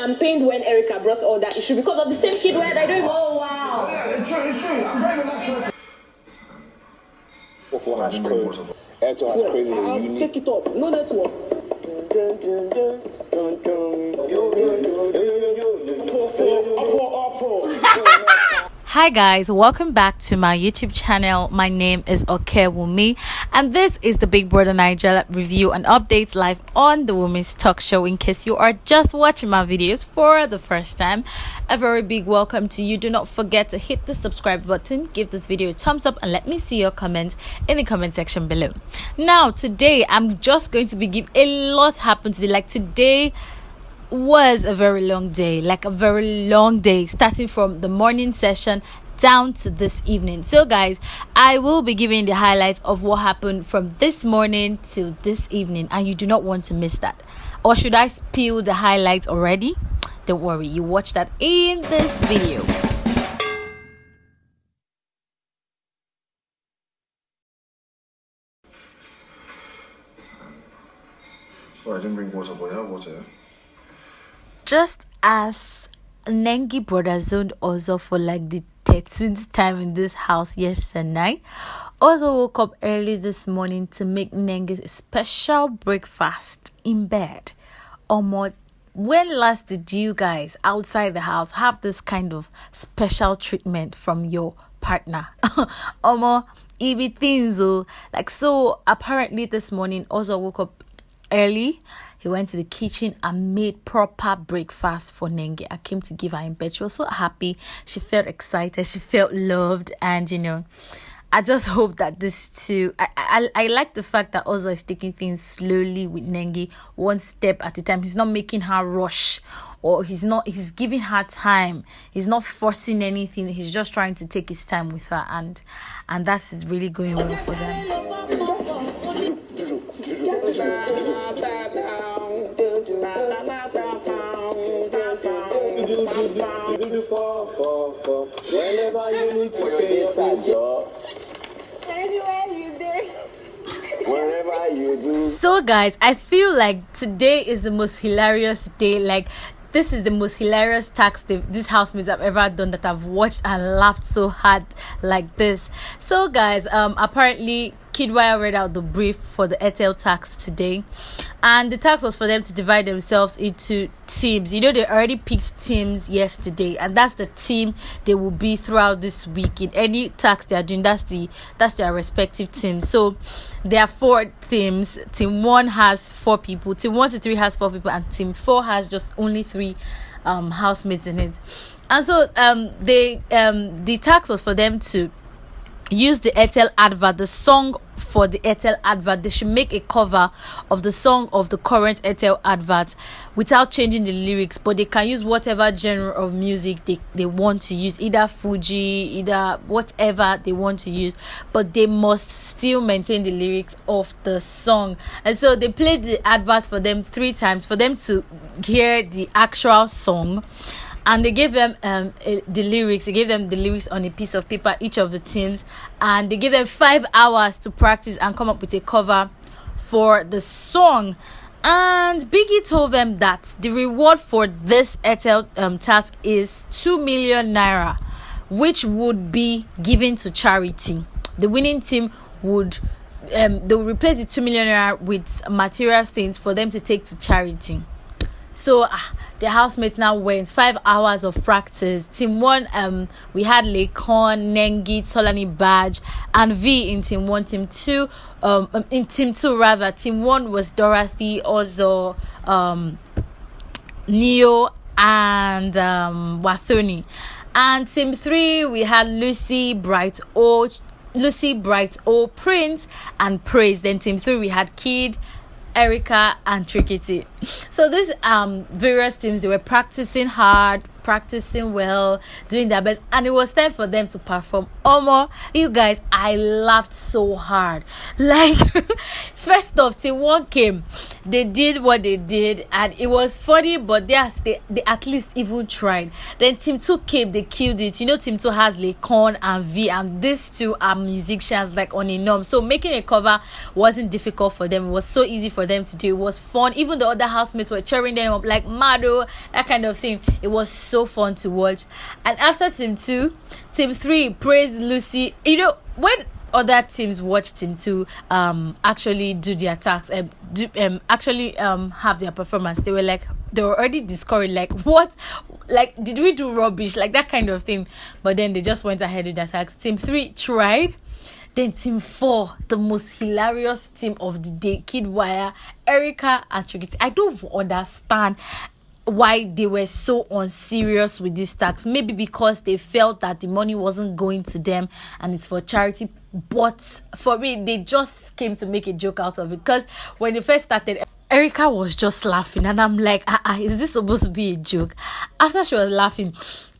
campaigned when Erica brought all that issue because of the same Kiddwaya that I don't. Oh wow! Yeah, it's true. I'm very relaxed person. Airtel has created a unique. Take it up. No network. Hi guys, welcome back to my YouTube channel. My name is Okewumi and this is the Bbnaija review and updates live on the Women's Talk Show. In case you are just watching my videos for the first time, a very big welcome to you. Do not forget to hit the subscribe button, give this video a thumbs up, and let me see your comments in the comment section below. Now today I'm just going to be giving a lot happened today. Like today was a very long day, starting from the morning session down to this evening. So guys, I will be giving the highlights of what happened from this morning till this evening, and you do not want to miss that. Or should I spill the highlights already? Don't worry, you watch that in this video. Oh, I didn't bring water, boy. I have water. Just as Nengi brother zoned also for like the 13th time in this house yesterday night, also woke up early this morning to make Nengi's special breakfast in bed. When last did you guys outside the house have this kind of special treatment from your partner? It be things like so. Apparently this morning also woke up early. He went to the kitchen and made proper breakfast for Nengi. I came to give her in bed. She was so happy. She felt excited. She felt loved. And, I just hope that this too... I like the fact that Ozo is taking things slowly with Nengi, one step at a time. He's not making her rush, or he's giving her time. He's not forcing anything. He's just trying to take his time with her. And that is really going well for them. Whenever you need to pay your tax, Anywhere you did. wherever you do. So guys, I feel like today is the most hilarious day. Like this is the most hilarious tax these housemates have ever done that I've watched and laughed so hard like this. So guys, apparently Kiddwaya read out the brief for the Airtel tax today, and the tax was for them to divide themselves into teams. They already picked teams yesterday, and that's the team they will be throughout this week. In any tax they are doing, that's their respective teams. So there are 4 teams. Team 1 has 4 people, team 1 to 3 has 4 people, and team 4 has just only 3 housemates in it. And so the tax was for them to use the Airtel advert, the song for the Airtel advert. They should make a cover of the song of the current Airtel advert without changing the lyrics, but they can use whatever genre of music they want to use, either Fuji, either whatever they want to use, but they must still maintain the lyrics of the song. And so they played the advert for them 3 times for them to hear the actual song. And they gave them the lyrics. They gave them the lyrics on a piece of paper, each of the teams, and they gave them 5 hours to practice and come up with a cover for the song. And Biggie told them that the reward for this Airtel task is 2 million naira, which would be given to charity. The winning team would they will replace the 2 million naira with material things for them to take to charity. So the housemates now went 5 hours of practice. Team 1, we had Laycon, Nengi, Solani Badge, and V in team 1. Team 2, in team 2 rather. Team 1 was Dorothy, Ozo, Neo, and Wathoni. And team 3, we had Lucy, Bright O, Prince, and Praise. Then team 3, we had Kid, Erica, and Trickity. So these various teams, they were practicing hard, practicing well, doing their best, and it was time for them to perform. You guys, I laughed so hard. Like, first off, Team 1 came, they did what they did, and it was funny, but they at least even tried. Then Team 2 came, they killed it. You know, Team 2 has Laycon and V, and these two are musicians like on a norm, so making a cover wasn't difficult for them. It was so easy for them to do. It was fun. Even the other housemates were cheering them up like Mado, that kind of thing. It was so fun to watch. And after Team 2, Team 3 praised Lucy. You know, when other teams watch Team 2 actually do their tasks and have their performance, they were already discouraged, like, what, like, did we do rubbish, like that kind of thing. But then they just went ahead with their tasks. Team 3 tried. Then Team 4, the most hilarious team of the day, Kiddwaya, Erica, and Trikiti. I don't understand why they were so unserious with this tax. Maybe because they felt that the money wasn't going to them and it's for charity. But for me, they just came to make a joke out of it. Because when they first started, Erica was just laughing, and I'm like, is this supposed to be a joke? After she was laughing,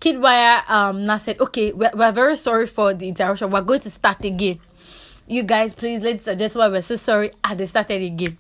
Kiddwaya now said, okay, we're very sorry for the interruption. We're going to start again. You guys, please, let's suggest why we're so sorry. And they started again.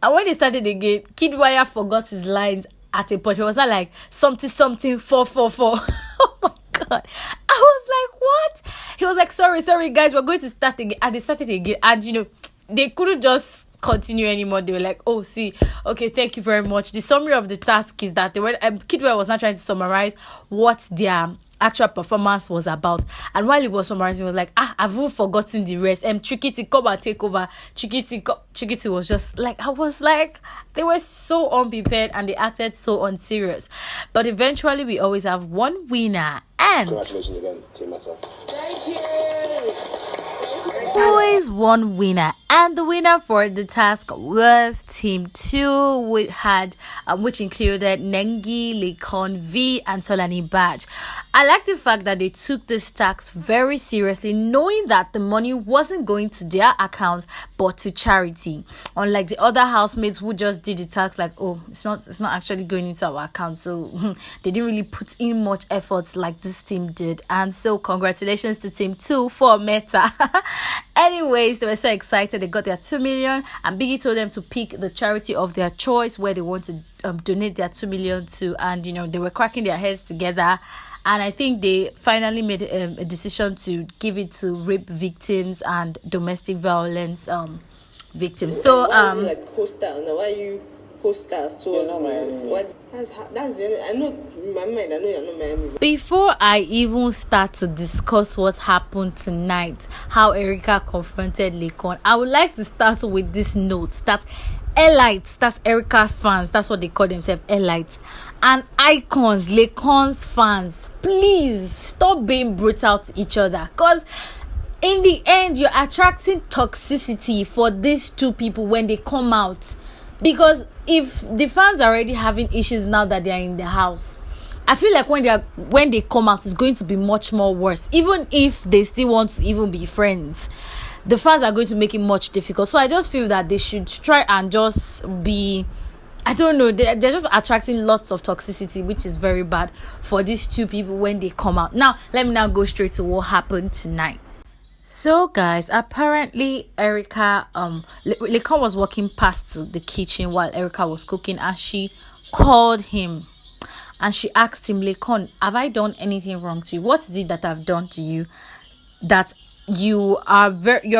And when they started again, Kiddwaya forgot his lines at a point. He was like, something 444. Oh my God. I was like, what? He was like, sorry guys, we're going to start again. And they started again. And you know, they couldn't just continue anymore. They were like, oh, see, okay, thank you very much. The summary of the task is that Kiddwaya was not trying to summarize what their actual performance was about, and while he was summarizing, he was like, I've even forgotten the rest. Trikiti, come and take over. Trikiti was just like, I was like, they were so unprepared and they acted so unserious. But eventually we always have one winner, and Congratulations again, Team Meta. Thank you. always one winner, and the winner for the task was Team 2, which included Nengi, Laycon, V, and Solani Badge. I like the fact that they took this task very seriously, knowing that the money wasn't going to their accounts but to charity. Unlike the other housemates who just did the task like, oh, it's not actually going into our account, so they didn't really put in much effort like this team did. And so congratulations to Team 2 for Meta. Anyways, they were so excited. They got their 2 million, and Biggie told them to pick the charity of their choice where they want to donate their 2 million to. And you know, they were cracking their heads together, and I think they finally made a decision to give it to rape victims and domestic violence victims. So why are you like hostile now? Why are you hostile towards me? What? That's the end. I know in my mind. I know you're not my enemy. Before I even start to discuss what happened tonight, how Erica confronted Laycon, I would like to start with this note that Elites, that's Erica fans, that's what they call themselves, Elites, and Icons, Laycon's fans, please stop being brutal to each other, because in the end you're attracting toxicity for these two people when they come out. Because if the fans are already having issues now that they are in the house, I feel like when they come out, it's going to be much more worse. Even if they still want to even be friends, the fans are going to make it much difficult. So I just feel that they should try and just be, I don't know, they're just attracting lots of toxicity, which is very bad for these two people when they come out. Now, let me now go straight to what happened tonight. So guys, apparently Erica Laycon was walking past the kitchen while Erica was cooking, and she called him and she asked him, Laycon, have I done anything wrong to you? What is it that I've done to you that you're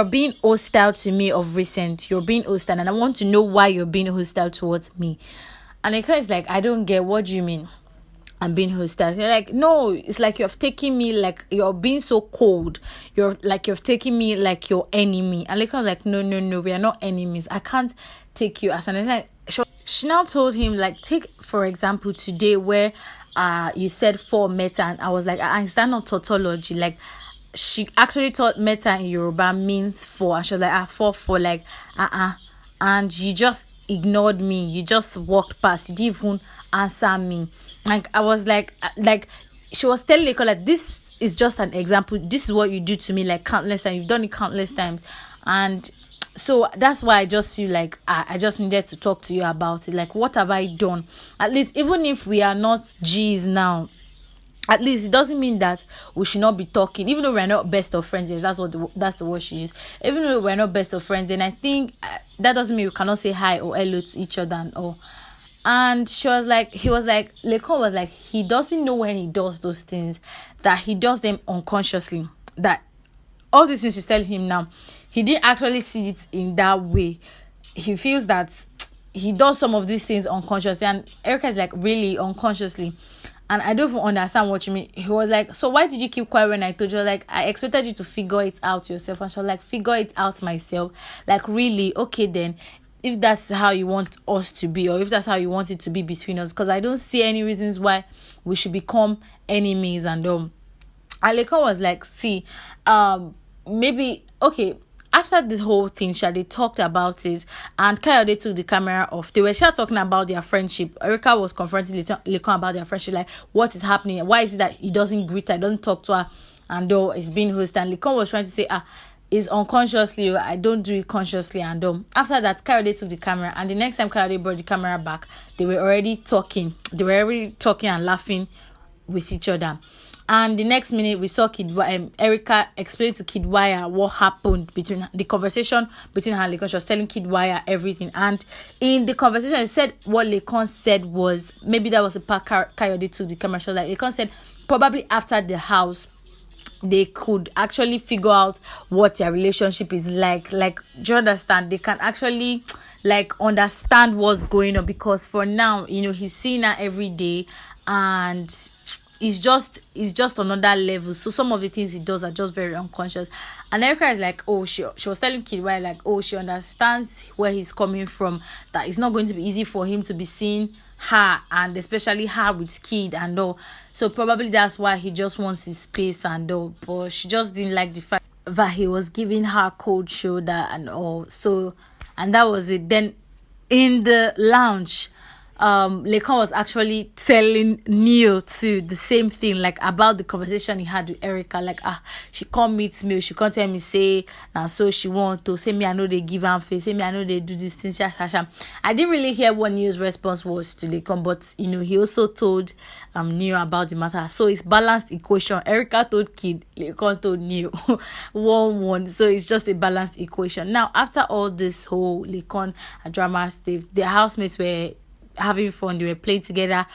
being hostile to me of recent? You're being hostile, and I want to know why you're being hostile towards me. And Laycon is like, I don't get, what do you mean I'm being hostile? You're like, no, it's like you're taking me, like you're being so cold. You're taking me like your enemy. And Laycon's like, no, we are not enemies. I can't take you as an enemy. She now told him, like, take for example today where you said for Meta, and I was like, I understand not tautology. Like, she actually thought Meta in Yoruba means for, and she was like, for like and you just ignored me. You just walked past. You didn't even answer me. Like, I was like she was telling Laycon, like, this is just an example. This is what you do to me like countless times. You've done it countless times, and so that's why I just feel like I just needed to talk to you about it. Like, what have I done? At least, even if we are not G's now, At least it doesn't mean that we should not be talking, even though we're not best of friends. Yes, that's the word she used. Even though we're not best of friends, then I think that doesn't mean we cannot say hi or hello to each other and all. And Laycon was like, he doesn't know when he does those things, that he does them unconsciously. That all these things she's telling him now, he didn't actually see it in that way. He feels that he does some of these things unconsciously, and Erica is like, really, unconsciously? And I don't even understand what you mean. He was like, so why did you keep quiet when I told you? Like, I expected you to figure it out yourself. And she was like, figure it out myself? Like, really? Okay, then, if that's how you want us to be, or if that's how you want it to be between us, because I don't see any reasons why we should become enemies. And Laycon was like, see, maybe, okay, after this whole thing, they talked about it, and Kayode took the camera off. They were talking about their friendship. Erica was confronting Laycon about their friendship, like, what is happening? Why is it that he doesn't greet her, doesn't talk to her, and though it's being hosted? And Laycon was trying to say, it's unconsciously, I don't do it consciously. And after that, Kayode took the camera, and the next time Kayode brought the camera back, they were already talking. They were already talking and laughing with each other. And the next minute, we saw Erica explain to Kiddwaya what happened between the conversation between her and Laycon. She was telling Kiddwaya everything. And in the conversation, she said what Laycon said was, maybe that was the part Kayode took the camera. She was like, Laycon said, probably after the house, they could actually figure out what their relationship is like. Like, do you understand? They can actually like understand what's going on, because for now, he's seeing her every day, and it's just another level. So some of the things he does are just very unconscious. And Erica is like, she was telling Kiddwaya, like, she understands where he's coming from, that it's not going to be easy for him to be seeing her, and especially her with kid and all. So probably that's why he just wants his space and all. But she just didn't like the fact that he was giving her cold shoulder and all. So, and that was it. Then in the lounge, Laycon was actually telling Neo too the same thing, like about the conversation he had with Erica. Like, she can't meet me, she can't tell me, say now, so she want to say me, I know they give her face, say me, I know they do this thing. I didn't really hear what Neo's response was to Laycon, but he also told Neo about the matter. So it's balanced equation. Erica told Kid, Laycon told Neo 1-1. So it's just a balanced equation. Now, after all this whole Laycon drama stuff, their housemates were having fun. They were playing together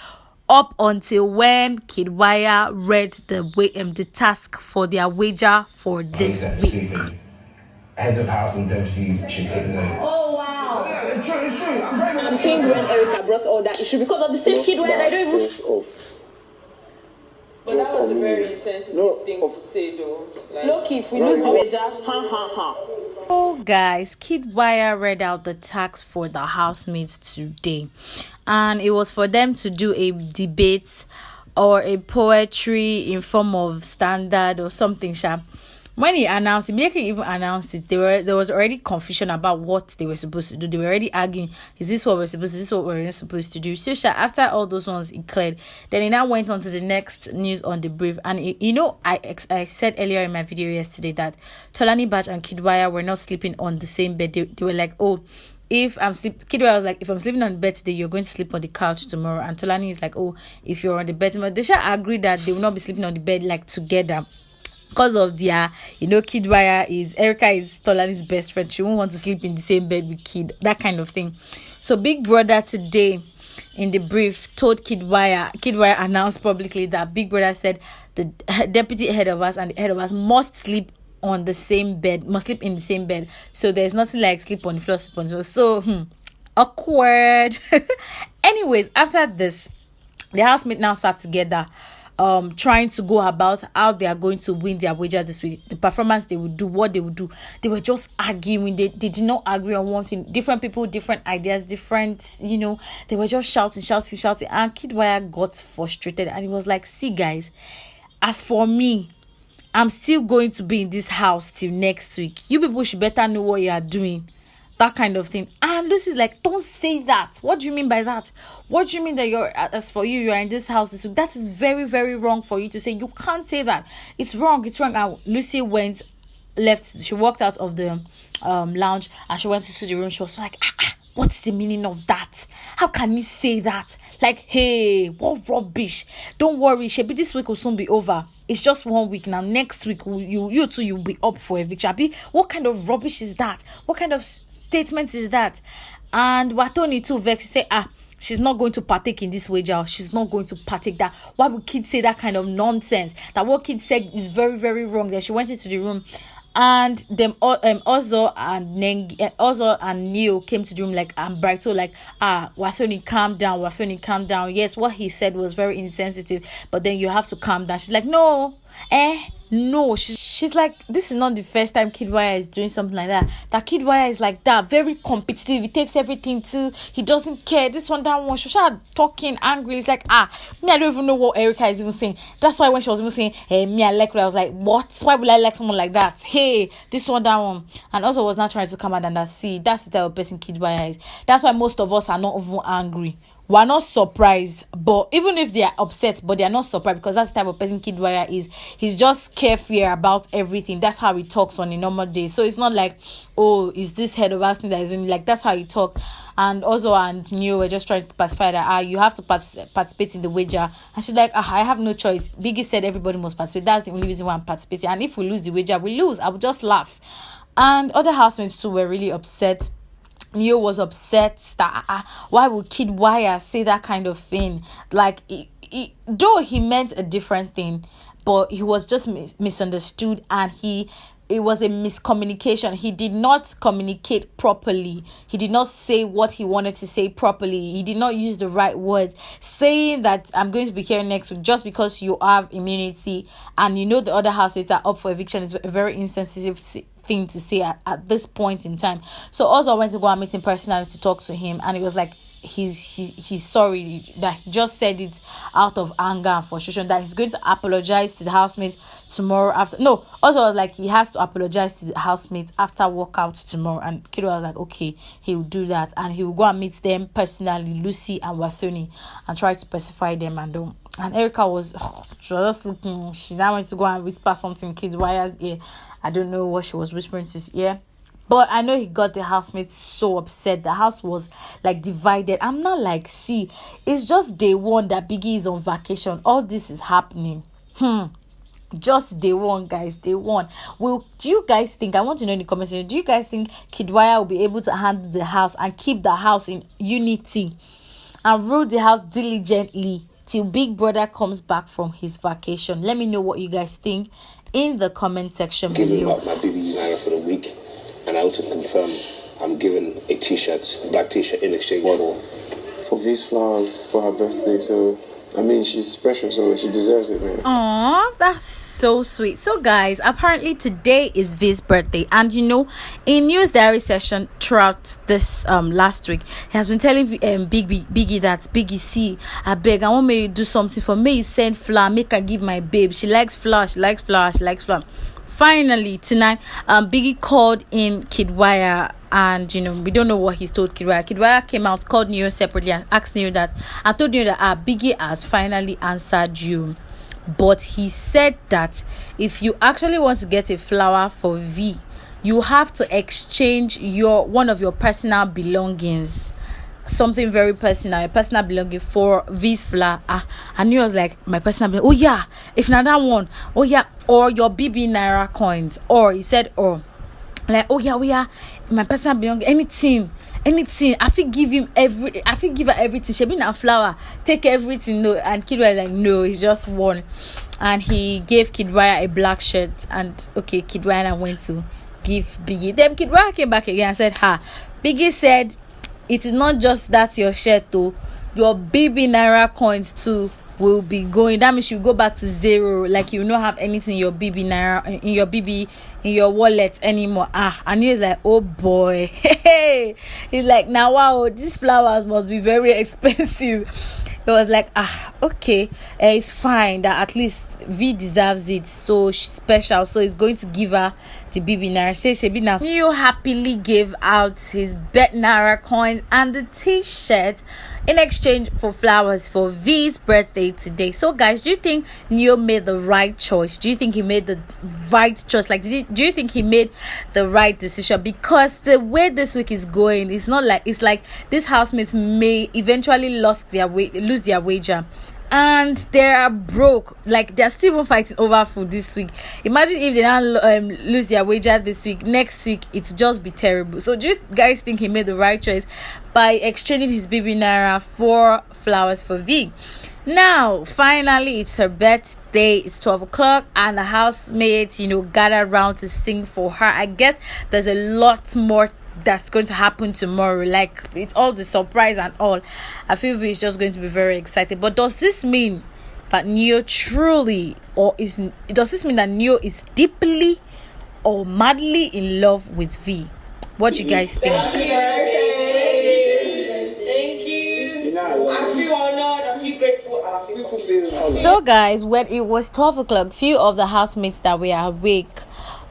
up until when Kiddwaya read the task for their wager for this week. Heads of house and deputies should take note. Oh wow! Yeah, it's true. I'm saying when Erica brought all that issue because of the same Kiddwaya. I don't even. But that was a very sensitive thing to say, though. Like, look, if we lose the wager, ha. Oh guys, Kiddwaya read out the task for the housemates today, and it was for them to do a debate or a poetry in form of standard or something. When he announced it, immediately even announced it, there was already confusion about what they were supposed to do. They were already arguing, is this what we're supposed to do? Is this what we're not supposed to do? So after all those ones, it cleared. Then he now went on to the next news on the brief. And I said earlier in my video yesterday that Tolani Batch and Kiddwaya were not sleeping on the same bed. They were like, Kiddwaya was like, if I'm sleeping on the bed today, you're going to sleep on the couch tomorrow. And Tolani is like, if you're on the bed tomorrow. They agreed that they will not be sleeping on the bed like together. Because of their, Erica is Tolani's best friend. She won't want to sleep in the same bed with Kid, that kind of thing. So Big Brother today in the brief told Kiddwaya announced publicly that Big Brother said the deputy head of us and the head of us must sleep in the same bed. So there's nothing like sleep on the floor, sleep on the floor. So, awkward. Anyways, after this, the housemates now sat together, trying to go about how they are going to win their wager this week, the performance they would do, what they would do. They were just arguing. They did not agree on one thing. Different people, different ideas, different, they were just shouting. And Kiddwaya got frustrated and he was like, see guys, as for me, I'm still going to be in this house till next week. You people should better know what you are doing. That kind of thing. And Lucy's like, don't say that. What do you mean by that? What do you mean that as for you, you're in this house this week? That is very, very wrong for you to say. You can't say that. It's wrong. And Lucy left. She walked out of the lounge and she went into the room. She was like, What's the meaning of that? How can he say that? Like, hey, what rubbish? Don't worry, Shebi, this week will soon be over. It's just 1 week now. Next week, you two, you'll be up for eviction. Abi, what kind of rubbish is that? What kind of statement is that? And Watoni too vexed. She say, she's not going to partake in this wager. She's not going to partake that. Why would kids say that kind of nonsense? That what kids said is very, very wrong. Then she went into the room. And them Ozo and Neo came to the room like, and Brighto like, Wafeni, calm down. Yes, what he said was very insensitive, but then you have to calm down. She's like, no. She's like, this is not the first time Kiddwaya is doing something like that. That Kiddwaya is like that, very competitive. He takes everything too. He doesn't care. This one, that one. She was talking angry. It's like, me, I don't even know what Erica is even saying. That's why when she was even saying, hey, me, I like her, I was like, what? Why would I like someone like that? Hey, this one, that one. And also was not trying to come out and that. See, that's the type of person Kiddwaya is. That's why most of us are not even angry. We're not surprised, but even if they are upset, but they are not surprised, because that's the type of person Kiddwaya is. He's just carefree about everything. That's how he talks on a normal day. So it's not like, oh, is this head of us thing that is only like, that's how he talk. And also, and Neo were just trying to pacify that you have to participate in the wager. And she's like, I have no choice. Biggie said everybody must participate. That's the only reason why I'm participating. And if we lose the wager, we lose. I would just laugh. And other housemates too were really upset. Neo was upset that why would Kiddwaya say that kind of thing? Like, though he meant a different thing, but he was just misunderstood, and it was a miscommunication. He did not communicate properly. He did not say what he wanted to say properly. He did not use the right words. Saying that I'm going to be here next week just because you have immunity and you know the other housemates are up for eviction is a very insensitive thing to say at this point in time. So also I went to go and meet him personally to talk to him, and it was like he's sorry that he just said it out of anger and frustration, that he's going to apologize to the housemates tomorrow after. No, also I was like, he has to apologize to the housemates after walkout tomorrow. And Kido was like, okay, he will do that, and he will go and meet them personally, Lucy and Wathoni, and try to pacify them. And Erica was just looking. She now went to go and whisper something in Kiddwaya's ear. I don't know what she was whispering to his ear, but I know he got the housemates so upset. The house was like divided. I'm not like, see, it's just day one that Biggie is on vacation. All this is happening. Just day one, guys. Day one. Do you guys think, I want to know in the comments section, do you guys think Kiddwaya will be able to handle the house and keep the house in unity and rule the house diligently till Big Brother comes back from his vacation? Let me know what you guys think in the comment section Giving below. up my Bbnaija for the week, and I also confirm I'm giving a t-shirt, a black t-shirt in exchange for Vees flowers for her birthday. So I mean, she's special, so she deserves it, man. Aw, that's so sweet. So guys, apparently today is Vees' birthday, and you know, in news diary session throughout this last week, he has been telling Biggie that, Biggie, see, I beg, I want me to do something for me. You send flower, make her give my babe. She likes flower. Finally tonight, Biggie called in Kiddwaya, and you know, we don't know what he's told Kiddwaya. Kiddwaya came out, called Neo separately, and asked Neo that, I told Neo that Biggie has finally answered you, but he said that if you actually want to get a flower for V, you have to exchange one of your personal belongings, something very personal, a personal belonging, for Vees flower. And he was like, my personal belonging, oh yeah, if not that one, oh yeah, or your Bbnaija coins, or he said, or like, oh yeah, my personal belonging, anything. I feel give her everything. She been a flower, take everything. No, and Kiddwaya was like, no, it's just one. And he gave Kiddwaya a black shirt, and okay, Kiddwaya went to give Biggie. Then Kiddwaya came back again and said, Biggie said, it is not just that your shirt too, your Bbnaija coins too will be going. That means you go back to zero, like you will not have anything in your Bbnaija, in your wallet anymore. And he was like, oh boy. He's like, now wow, these flowers must be very expensive. He was like, okay, it's fine, that at least V deserves it, so she's special, so he's going to give her the Bbnaija. Say now Neo happily gave out his Bbnaija coins and the t-shirt in exchange for flowers for Vees' birthday today. So guys, do you think Neo made the right choice? Do you think he made the right choice? Like, do you think he made the right decision? Because the way this week is going, it's like these housemates may eventually lose their wager, and they are broke. Like, they're still even fighting over food this week. Imagine if they don't lose their wager this week. Next week it's just be terrible. So do you guys think he made the right choice by exchanging his Bbnaija for flowers for V? Now finally it's her birthday. It's 12 o'clock and the housemates gathered around to sing for her. I guess there's a lot more that's going to happen tomorrow. Like, it's all the surprise and all. I feel it's just going to be very excited. But does this mean that Neo truly, does this mean that Neo is deeply or madly in love with V? What do you guys think? Thank you. I feel honored, I feel grateful, and I feel fulfilled. So guys, when it was 12 o'clock, few of the housemates that were awake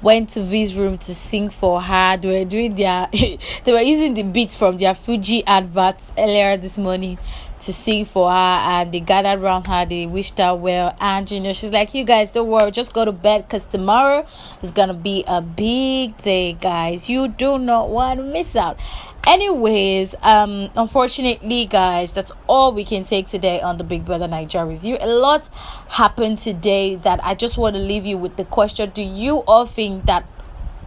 went to V's room to sing for her. They were doing they were using the beats from their Fuji adverts earlier this morning to sing for her, and they gathered around her. They wished her well, and she's like, you guys don't worry, just go to bed, because tomorrow is gonna be a big day, guys. You do not want to miss out. Anyways, unfortunately guys, that's all we can take today on the Big Brother Naija review. A lot happened today that I just want to leave you with the question: do you all think that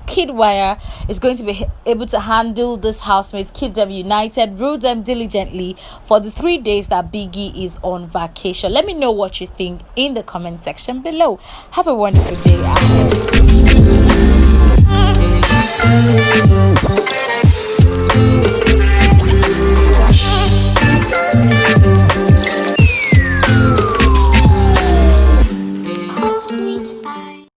Kiddwaya is going to be able to handle this housemates, keep them united, rule them diligently for the 3 days that Biggie is on vacation? Let me know what you think in the comment section below. Have a wonderful day ahead.